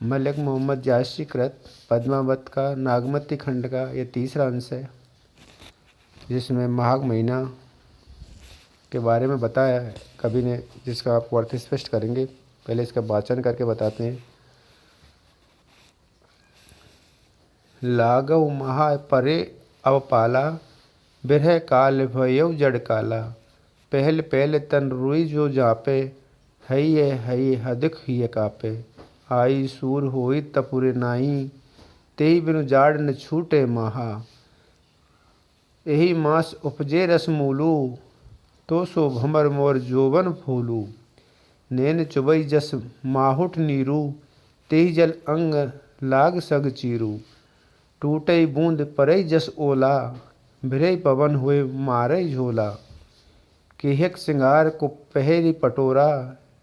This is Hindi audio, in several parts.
मलिक मोहम्मद जायसी कृत पद्मावत का नागमती खंड का ये तीसरा अंश है, जिसमें माघ महीना के बारे में बताया है कवि ने, जिसका आपको अर्थ स्पष्ट करेंगे। पहले इसका वाचन करके बताते हैं। लागव महा परे अवपाला, बिरह काल भयउ जड़ काला। पहल पहल तन रुई जो जापे, हई हदिक हिय कापे। आई सूर होई तपुरे नाई, तेई बिनु जाड़ न छूटे महा। यही मास उपजे रस मूलू, तो सो भमर मोर जोवन फूलू। नैन चुबई जस माहुट नीरू, तेहि जल अंग लाग सग चीरू। टूटई बूंद परई जस ओला, भिरई पवन हुए मारई झोला। केहक सिंगार को पहरी पटोरा,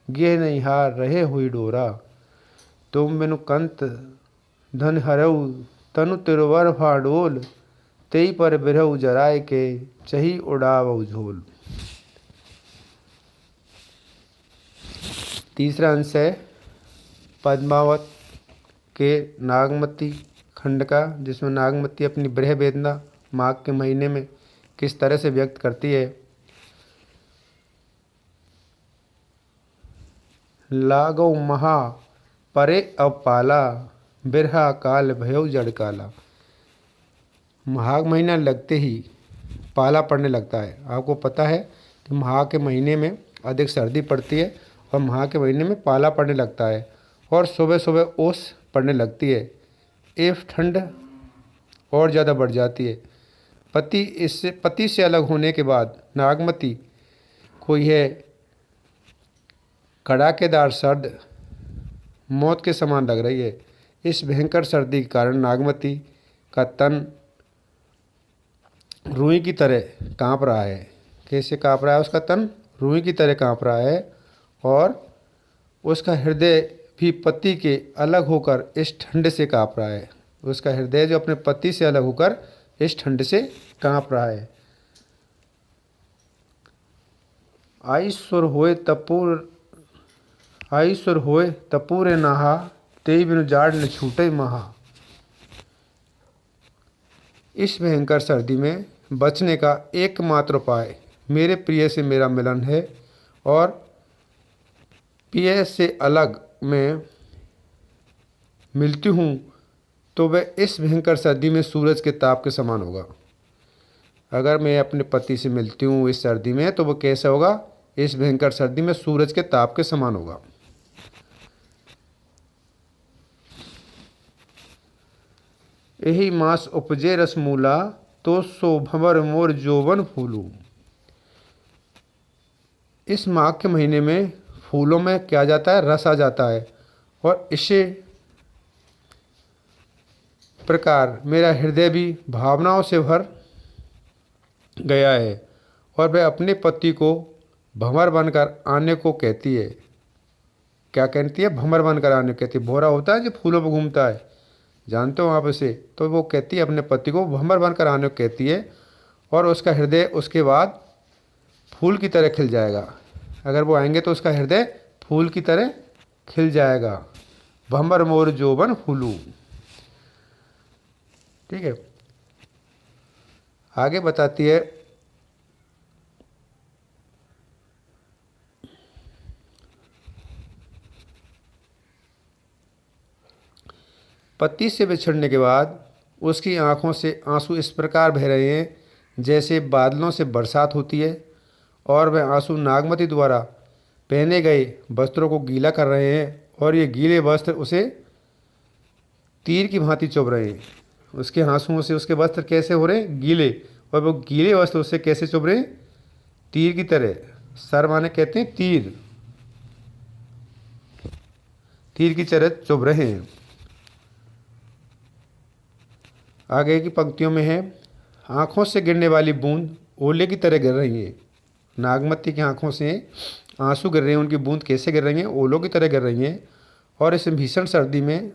गेह नैहार रहे हुई डोरा। तुम बिनु कंत धन हरऊ, तनु तिरुवर फाडोल। तेई पर बिरहु जराय के, चही उड़ावऊ झोल। तीसरा अंश है पद्मावत के नागमती खंड का, जिसमें नागमती अपनी ब्रह वेदना माघ के महीने में किस तरह से व्यक्त करती है। लागो महा परे अपाला, बिरहा काल भयउ जड़ काला। माघ महीना लगते ही पाला पड़ने लगता है। आपको पता है कि माघ के महीने में अधिक सर्दी पड़ती है और माघ के महीने में पाला पड़ने लगता है और सुबह सुबह ओस पड़ने लगती है। एफ ठंड और ज़्यादा बढ़ जाती है। पति से अलग होने के बाद नागमती को यह कड़ाकेदार सर्द मौत के समान लग रही है। इस भयंकर सर्दी के कारण नागमती का तन रुई की तरह कांप रहा है। कैसे कांप रहा है? उसका तन रुई की तरह कांप रहा है और उसका हृदय भी पति के अलग होकर इस ठंड से कांप रहा है। उसका हृदय जो अपने पति से अलग होकर इस ठंड से कांप रहा है। आई सुर होए तपूरे नहा, तेई बिनु जाड़ न छूटे महा। इस भयंकर सर्दी में बचने का एकमात्र उपाय मेरे प्रिय से मेरा मिलन है और प्रिय से अलग मैं मिलती हूँ तो वह इस भयंकर सर्दी में सूरज के ताप के समान होगा। अगर मैं अपने पति से मिलती हूँ इस सर्दी में तो वह कैसा होगा? इस भयंकर सर्दी में सूरज के ताप के समान होगा। यही मास उपजे रसमूला, तो सो भंवर मोर जोवन फूलू। इस माघ के महीने में फूलों में क्या जाता है? रस आ जाता है और इसी प्रकार मेरा हृदय भी भावनाओं से भर गया है और वह अपने पति को भंवर बनकर आने को कहती है। क्या कहती है? भंवर बनकर आने को कहती है। भौरा होता है जो फूलों पर घूमता है, जानते हो आप इसे? तो वो कहती है अपने पति को भंवर बनकर आने को कहती है और उसका हृदय उसके बाद फूल की तरह खिल जाएगा। अगर वो आएंगे तो उसका हृदय फूल की तरह खिल जाएगा। भंवर मोर जोबन फूलू। ठीक है, आगे बताती है पति से बिछड़ने के बाद उसकी आंखों से आंसू इस प्रकार बह रहे हैं जैसे बादलों से बरसात होती है और वह आंसू नागमती द्वारा पहने गए वस्त्रों को गीला कर रहे हैं और ये गीले वस्त्र उसे तीर की भांति चुभ रहे हैं। उसके आंसुओं से उसके वस्त्र कैसे हो रहे हैं? गीले। और वो गीले वस्त्र उससे कैसे चुभ रहे हैं? तीर की तरह। सर माने कहते हैं तीर, तीर की तरह चुभ रहे हैं। आगे की पंक्तियों में है, आँखों से गिरने वाली बूंद ओले की तरह गिर रही है। नागमती की आँखों से आंसू गिर रहे हैं। उनकी बूंद कैसे गिर रही हैं? ओलों की तरह गिर रही हैं और इस भीषण सर्दी में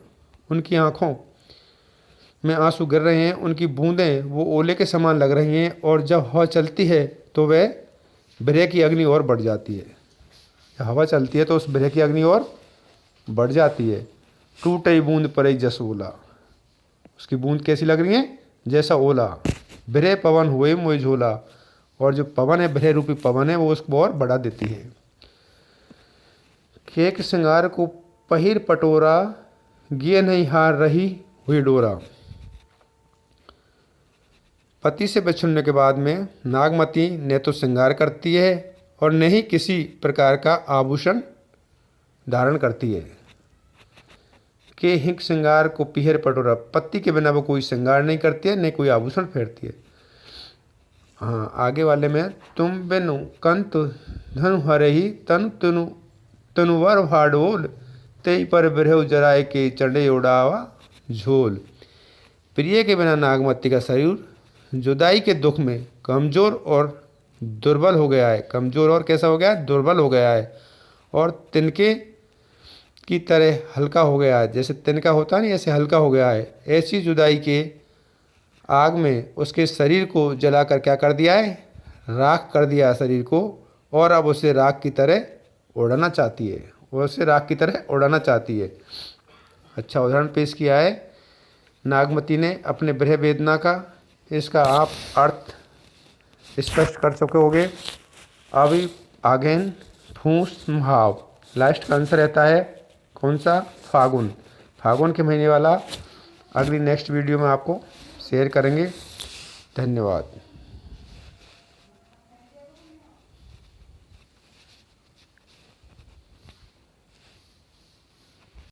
उनकी आँखों में आंसू गिर रहे हैं। उनकी बूंदें वो ओले के समान लग रही हैं और जब हवा चलती है तो वह बिरह की अग्नि और बढ़ जाती है। जब हवा चलती है तो उस बिरह की अग्नि और बढ़ जाती है टूटे बूंद परे जसोला। उसकी बूंद कैसी लग रही है? जैसा ओला। बिरह पवन हुए मोय झोला। और जो पवन है, बिरह रूपी पवन है, वो उसको और बढ़ा देती है। केक श्रृंगार को पहिर पटोरा, गिए नहीं हार रही हुई डोरा। पति से बिछुड़ने के बाद में नागमती न तो श्रृंगार करती है और न ही किसी प्रकार का आभूषण धारण करती है। के हिंक श्रृंगार को पिहर पटोरा, पति के बिना वो कोई श्रृंगार नहीं करती है, न कोई आभूषण फेरती है। हाँ, आगे वाले में तुम बिनु कंत धनु हरही तनु तनु तनुवर भाडोल, तेई पर बिरह जराए के चढ़े उड़ावा झोल। प्रिय के बिना नागमती का शरीर जुदाई के दुख में कमज़ोर और दुर्बल हो गया है। कमज़ोर और कैसा हो गया है? दुर्बल हो गया है। और तिनके की तरह हल्का हो गया है। जैसे तिनका होता नहीं, ऐसे हल्का हो गया है। ऐसी जुदाई के आग में उसके शरीर को जलाकर क्या कर दिया है? राख कर दिया शरीर को। और अब उसे राख की तरह उड़ाना चाहती है। वो उसे राख की तरह उड़ाना चाहती है। अच्छा उदाहरण पेश किया है नागमती ने अपने विरह वेदना का। इसका आप अर्थ स्पष्ट कर चुके होंगे। अभी आगेन फूस भाव। लास्ट का आंसर रहता है कौन सा? फागुन। फागुन के महीने वाला अगली नेक्स्ट वीडियो में आपको शेयर करेंगे। धन्यवाद।